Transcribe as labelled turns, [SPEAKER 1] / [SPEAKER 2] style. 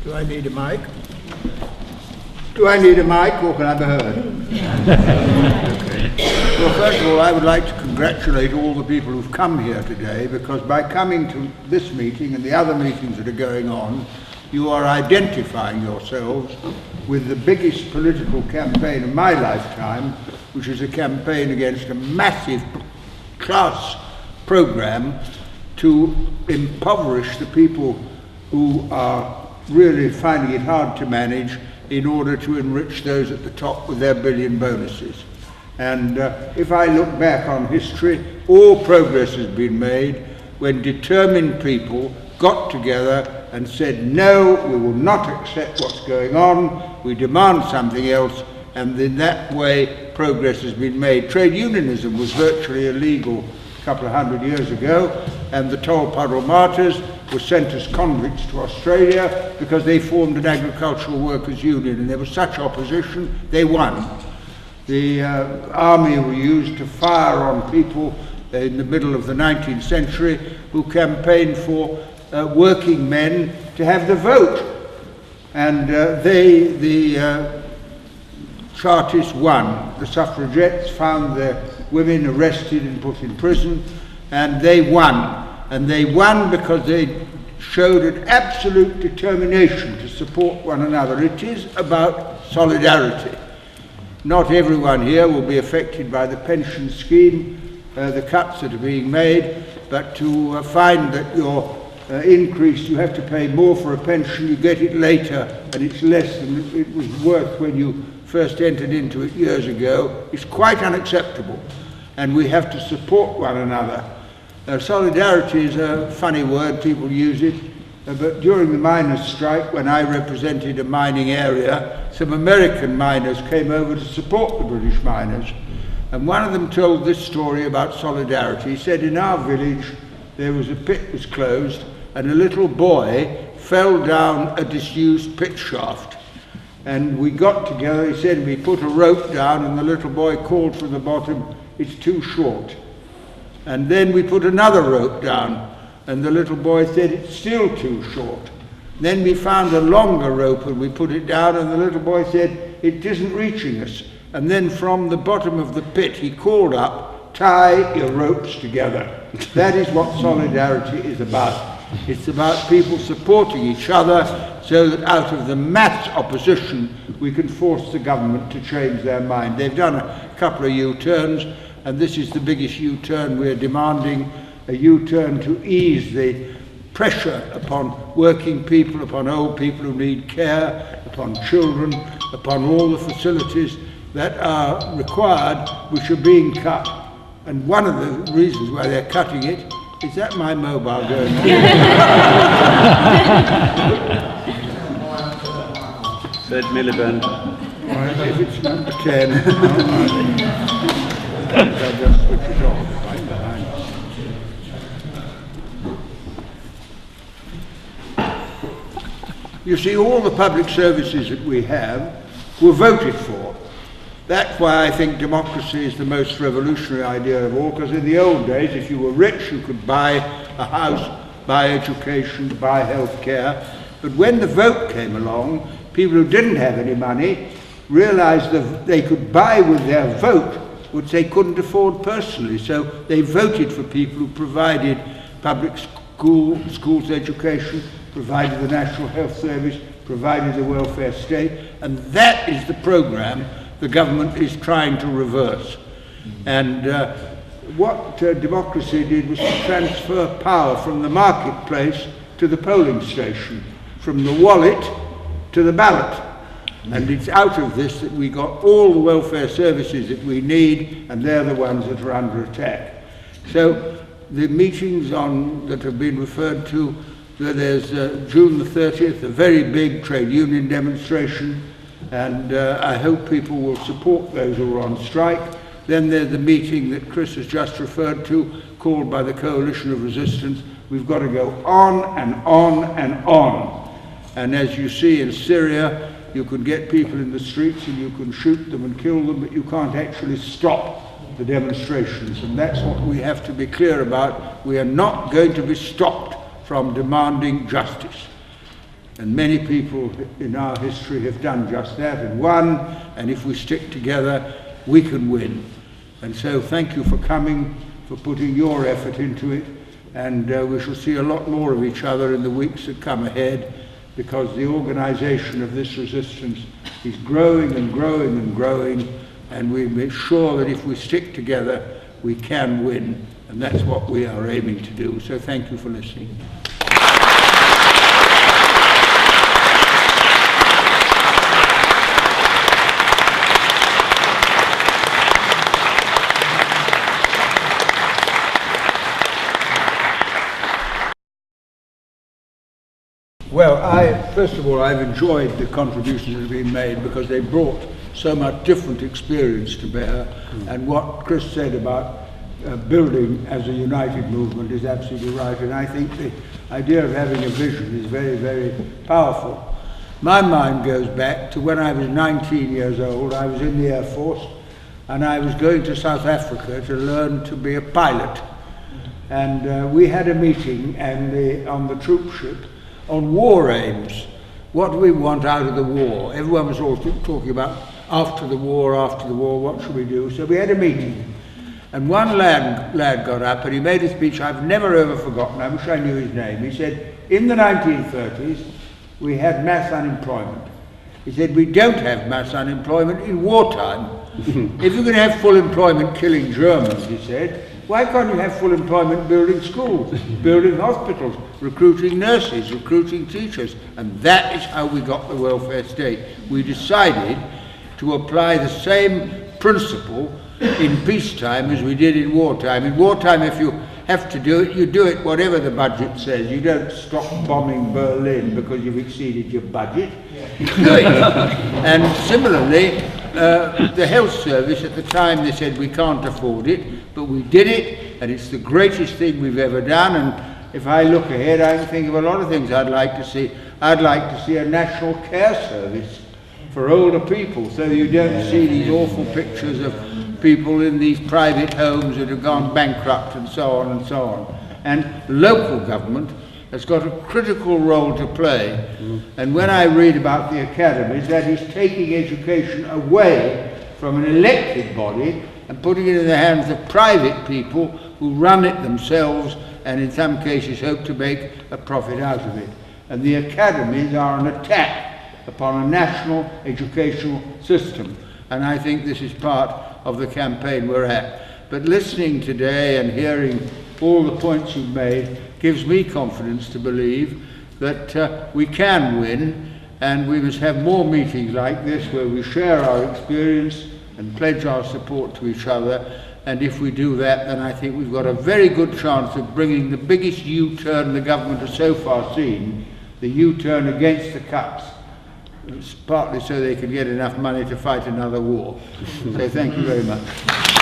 [SPEAKER 1] Do I need a mic? Do I need a mic, or can I be heard? Okay. Well, first of all, I would like to congratulate all the people who've come here today, because by coming to this meeting and the other meetings that are going on, you are identifying yourselves with the biggest political campaign of my lifetime, which is a campaign against a massive class program to impoverish the people who are really finding it hard to manage in order to enrich those at the top with their billion bonuses. And if I look back on history, all progress has been made when determined people got together and said, no, we will not accept what's going on, we demand something else, and in that way progress has been made. Trade unionism was virtually illegal a couple of 100 years ago, and the Tolpuddle martyrs were sent as convicts to Australia because they formed an agricultural workers' union, and there was such opposition, they won. The army were used to fire on people in the middle of the 19th century who campaigned for working men to have the vote. And the Chartists won. The suffragettes found their women arrested and put in prison, and they won. And they won because they showed an absolute determination to support one another. It is about solidarity. Not everyone here will be affected by the pension scheme, the cuts that are being made, but to find that your increase, you have to pay more for a pension, you get it later, and it's less than it was worth when you first entered into it years ago, it's quite unacceptable. And we have to support one another. Solidarity is a funny word, people use it, but during the miners' strike, when I represented a mining area, some American miners came over to support the British miners. And one of them told this story about solidarity. He said, in our village, there was a pit was closed, and a little boy fell down a disused pit shaft. And we got together, he said, we put a rope down, and the little boy called from the bottom, it's too short. And then we put another rope down, and the little boy said, it's still too short. Then we found a longer rope, and we put it down, and the little boy said, it isn't reaching us. And then from the bottom of the pit, he called up, tie your ropes together. That is what solidarity is about. It's about people supporting each other so that out of the mass opposition, we can force the government to change their mind. They've done a couple of U-turns, and this is the biggest U-turn we're demanding, a U-turn to ease the pressure upon working people, upon old people who need care, upon children, upon all the facilities that are required, which are being cut. And one of the reasons why they're cutting it, is that my mobile going on?
[SPEAKER 2] Said Miliband.
[SPEAKER 1] If it's number 10, I'll just switch it off right behind. You see, all the public services that we have were voted for. That's why I think democracy is the most revolutionary idea of all, because in the old days, if you were rich, you could buy a house, buy education, buy health care. But when the vote came along, people who didn't have any money realized that they could buy with their vote, which they couldn't afford personally. So they voted for people who provided public schools education, provided the National Health Service, provided the welfare state, and that is the program the government is trying to reverse. And what democracy did was to transfer power from the marketplace to the polling station, from the wallet to the ballot. And it's out of this that we got all the welfare services that we need, and they're the ones that are under attack. So the meetings that have been referred to, there's June the 30th, a very big trade union demonstration, and I hope people will support those who are on strike. Then there's the meeting that Chris has just referred to, called by the Coalition of Resistance. We've got to go on and on and on. And as you see in Syria, you can get people in the streets and you can shoot them and kill them, but you can't actually stop the demonstrations. And that's what we have to be clear about. We are not going to be stopped from demanding justice. And many people in our history have done just that and won, and if we stick together, we can win. And so thank you for coming, for putting your effort into it, and we shall see a lot more of each other in the weeks that come ahead, because the organisation of this resistance is growing and growing and growing, and we make sure that if we stick together, we can win, and that's what we are aiming to do. So thank you for listening. Well, first of all, I've enjoyed the contributions that have been made because they brought so much different experience to bear. And what Chris said about building as a united movement is absolutely right. And I think the idea of having a vision is very, very powerful. My mind goes back to when I was 19 years old. I was in the Air Force and I was going to South Africa to learn to be a pilot. And we had a meeting on the troop ship on war aims. What do we want out of the war? Everyone was all talking about after the war, what should we do? So we had a meeting. And one lad got up and he made a speech I've never ever forgotten. I wish I knew his name. He said, in the 1930s, we had mass unemployment. He said, we don't have mass unemployment in wartime. If you're going to have full employment killing Germans, he said, why can't you have full employment building schools, building hospitals, recruiting nurses, recruiting teachers? And that is how we got the welfare state. We decided to apply the same principle in peacetime as we did in wartime. In wartime, if you have to do it, you do it whatever the budget says. You don't stop bombing Berlin because you've exceeded your budget. You do it. And similarly, the health service, at the time they said we can't afford it, but we did it, and it's the greatest thing we've ever done. And if I look ahead, I can think of a lot of things I'd like to see. I'd like to see a national care service for older people, so you don't see these awful pictures of people in these private homes that have gone bankrupt and so on and so on. And local government has got a critical role to play. And when I read about the academies, that is taking education away from an elected body and putting it in the hands of private people who run it themselves and in some cases hope to make a profit out of it. And the academies are an attack upon a national educational system. And I think this is part of the campaign we're at. But listening today and hearing all the points you've made gives me confidence to believe that we can win, and we must have more meetings like this where we share our experience and pledge our support to each other. And if we do that, then I think we've got a very good chance of bringing the biggest U-turn the government has so far seen, the U-turn against the cuts. It's partly so they can get enough money to fight another war. So thank you very much.